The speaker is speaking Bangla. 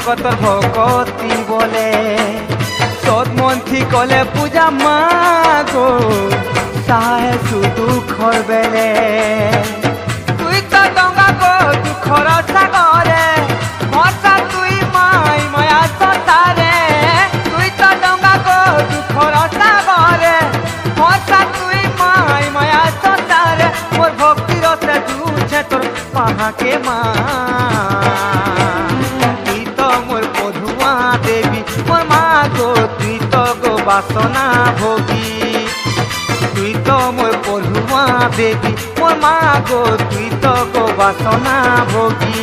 ভকতর ভকতি বলে সৎমন্থী কলে পূজা মা গো তাহে সুদুখর বেলে তুই তো ডঙ্গা গো দুঃখর সাগরে ভরসা তুই মাই মায়া সতারে তুই তো ডঙ্গা গো দুঃখর সাগরে ভরসা তুই মাই মায়া সতারে মোর ভক্তি রসে দুছে তোর পাহাকে মা তুই তো মোর পধুয়া দেবী মোর মা গো তুই তো গো বাসনা ভোগী তুই তো মোর পধুয়া দেবী মোর মা গো তুই তো গো বাসনা ভোগী